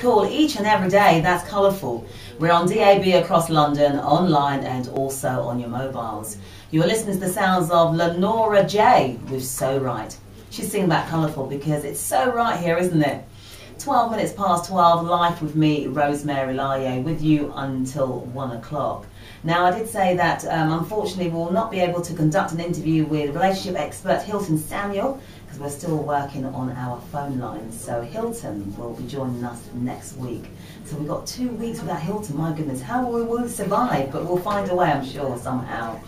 cool each and every day. That's Colourful. We're on DAB across London, online and also on your mobiles. You're listening to the sounds of Lenora J with So Right. She's singing about Colourful because it's so right here, isn't it? 12 minutes past 12, live with me, Rosemary Laye, with you until 1 o'clock. Now, I did say that unfortunately we will not be able to conduct an interview with relationship expert Hilton Samuel because we're still working on our phone lines. So Hilton will be joining us next week. So we've got 2 weeks without Hilton. My goodness, how will we survive? But we'll find a way, I'm sure, somehow.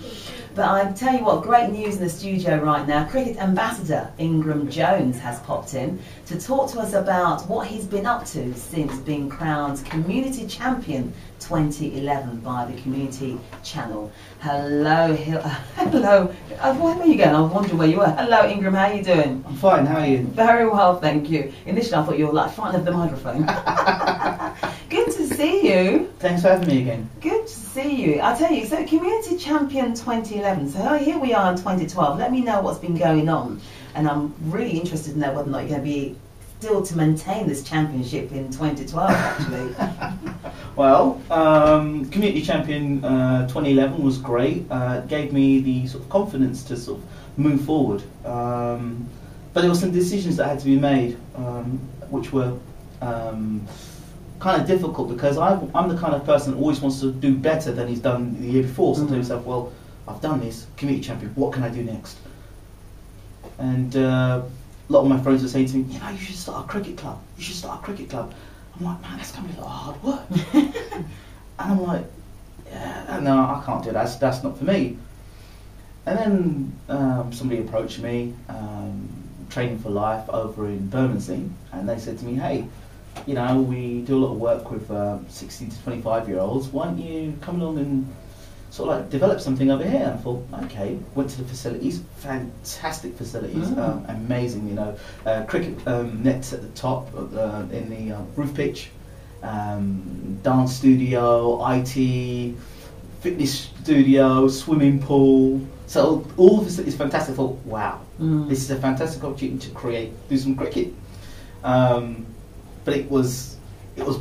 But I tell you what, great news in the studio right now. Cricket ambassador Ingram Jones has popped in to talk to us about what he's been up to since being crowned Community Champion 2011 by the Community Channel. Hello, hello. Where are you going? I was wondering where you were. Hello, Ingram. How are you doing? I'm fine. How are you? Very well, thank you. Initially, I thought you were like frightened of the microphone. Good to see you. Thanks for having me again. Good to see you. I'll tell you, so Community Champion 2011. So here we are in 2012. Let me know what's been going on. And I'm really interested to know whether or not you're going to be still to maintain this championship in 2012, actually. Well, Community Champion 2011 was great. Gave me the sort of confidence to sort of move forward. But there were some decisions that had to be made, which were kind of difficult because I'm the kind of person that always wants to do better than he's done the year before. So I tell yourself, well, I've done this, Community Champion, what can I do next? And a lot of my friends were saying to me, you know, you should start a cricket club. You should start a cricket club. I'm like, man, that's going to be a lot of hard work. And I'm like, yeah, no, I can't do that. That's not for me. And then somebody approached me, Training for Life over in Bermondsey, and they said to me, hey, you know, we do a lot of work with 16 to 25-year-olds. Why don't you come along and sort of like develop something over here? And I thought, okay. Went to the facilities, fantastic facilities, amazing. You know, cricket nets at the top in the roof pitch, dance studio, IT, fitness studio, swimming pool. So all the facilities fantastic. I thought, wow, this is a fantastic opportunity to do some cricket. But it was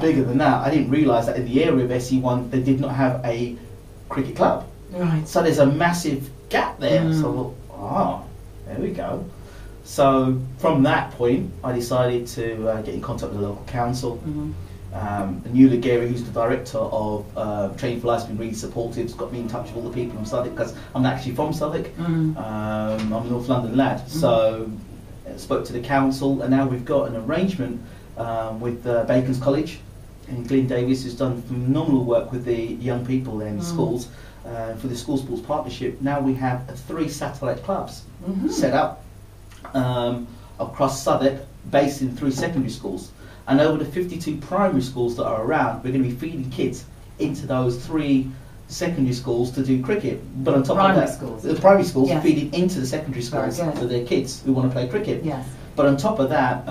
bigger than that. I didn't realise that in the area of SE1 they did not have a cricket club. Right. So there's a massive gap there. So I thought, there we go. So from that point, I decided to get in contact with the local council. Nuala Gary, who's the director of Training for Life, has been really supportive. Has got me in touch with all the people from Southwark because I'm actually from Southwark. I'm a North London lad. So I spoke to the council, and now we've got an arrangement with Bacon's College and Glyn Davies, who's done phenomenal work with the young people there in the schools. For the School Sports Partnership, now we have 3 satellite clubs set up across Southwark, based in 3 secondary schools. And over the 52 primary schools that are around, we're going to be feeding kids into those 3 secondary schools to do cricket. But on top of that, the primary schools are feeding into the secondary schools for their kids who want to play cricket. Yes. But on top of that,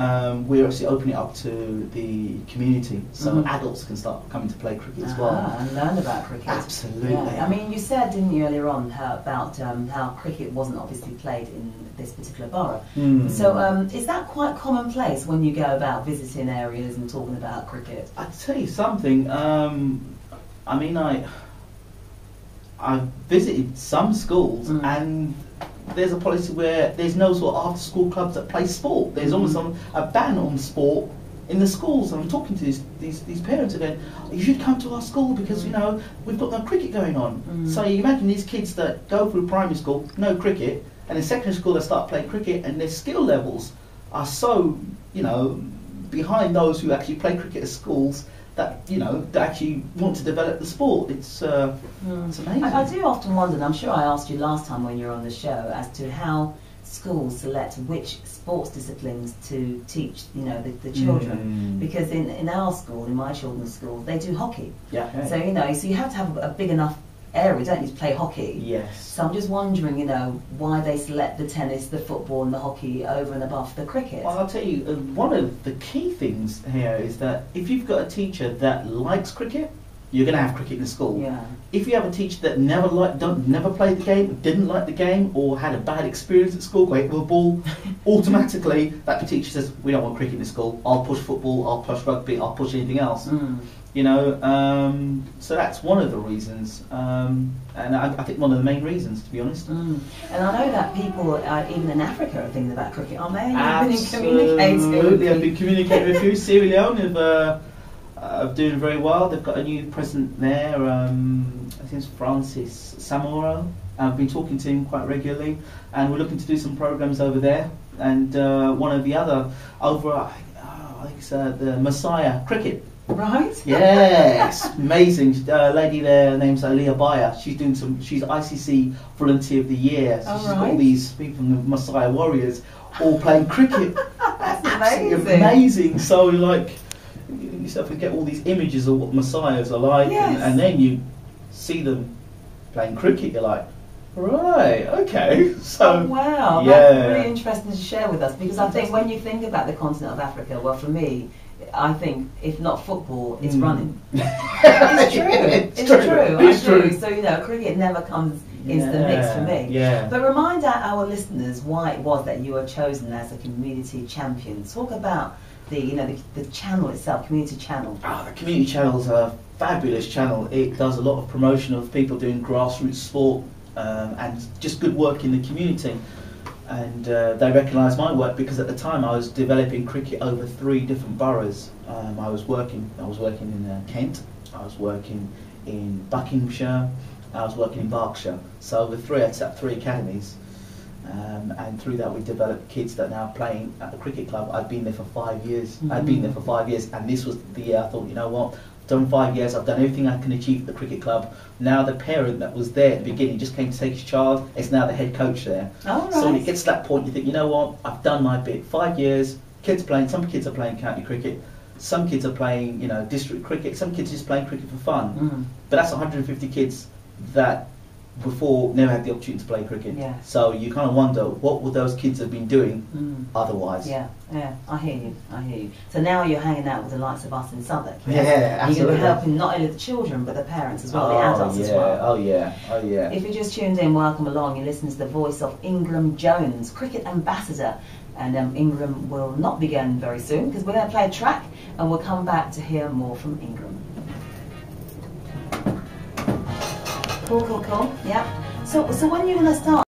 we're actually opening it up to the community, so adults can start coming to play cricket as well. And learn about cricket. Absolutely. Yeah. I mean, you said, didn't you, earlier on about how cricket wasn't obviously played in this particular borough. So is that quite commonplace when you go about visiting areas and talking about cricket? I'll tell you something. I mean, I visited some schools and there's a policy where there's no sort of after-school clubs that play sport. There's almost a ban on sport in the schools. And I'm talking to these parents again. You should come to our school because you know we've got no cricket going on. So you imagine these kids that go through primary school, no cricket, and in secondary school they start playing cricket, and their skill levels are so behind those who actually play cricket at schools. That that actually want to develop the sport. It's amazing. I do often wonder, and I'm sure I asked you last time when you were on the show, as to how schools select which sports disciplines to teach, the children. Because in our school, in my children's school, they do hockey. Yeah. So so you have to have a big enough area, don't you, to play hockey? Yes. So I'm just wondering, why they select the tennis, the football and the hockey over and above the cricket. Well, I'll tell you, one of the key things here is that if you've got a teacher that likes cricket, you're going to have cricket in school. Yeah. If you have a teacher that never played the game, didn't like the game, or had a bad experience at school, great with a ball, automatically that teacher says, we don't want cricket in school. I'll push football, I'll push rugby, I'll push anything else. You know, so that's one of the reasons, and I think one of the main reasons, to be honest. And I know that people, even in Africa, are thinking about cricket, aren't they? Absolutely, I've been communicating with you. Sierra Leone are doing very well. They've got a new president there. I think it's Francis Samora. I've been talking to him quite regularly, and we're looking to do some programs over there. And one of the other over, I think it's the Messiah Cricket. Right. Yes, amazing. Lady there, her name's Aliyah Bayer. She's doing she's ICC Volunteer of the Year. So she's got all these people from the Messiah Warriors all playing cricket. That's amazing. Amazing. So like, you sort of get all these images of what Messiahs are like, and then you see them playing cricket. You're like, right, okay. So wow, that's really interesting to share with us, because I think when you think about the continent of Africa, well, for me, I think if not football, it's running. It's true. It's true. So, you know, cricket never comes into the mix for me. Yeah. But remind our listeners why it was that you were chosen as a community champion. Talk about the channel itself, community channel. The community channel is a fabulous channel. It does a lot of promotion of people doing grassroots sport and just good work in the community. And they recognised my work because at the time I was developing cricket over 3 different boroughs. I was working in Kent, I was working in Buckinghamshire, I was working in Berkshire. So over 3, I'd set up 3 academies, and through that we developed kids that are now playing at the cricket club. I'd been there for 5 years. I'd been there for 5 years, and this was the year I thought, you know what? I've done 5 years, I've done everything I can achieve at the cricket club. Now the parent that was there at the beginning just came to take his child, is now the head coach there. So when it gets to that point, you think, you know what, I've done my bit. 5 years, kids playing, some kids are playing county cricket, some kids are playing, you know, district cricket, some kids are just playing cricket for fun. But that's 150 kids that before never had the opportunity to play cricket. So you kind of wonder, what would those kids have been doing otherwise? Yeah, I hear you. So now you're hanging out with the likes of us in Southwark. Yeah, absolutely. You're going to be helping not only the children but the parents as well, the adults as well. Oh yeah. If you just tuned in, welcome along. You're listening to the voice of Ingram Jones, cricket ambassador. And Ingram will not be going very soon, because we're going to play a track and we'll come back to hear more from Ingram. Cool. Yeah. So when you're going to start?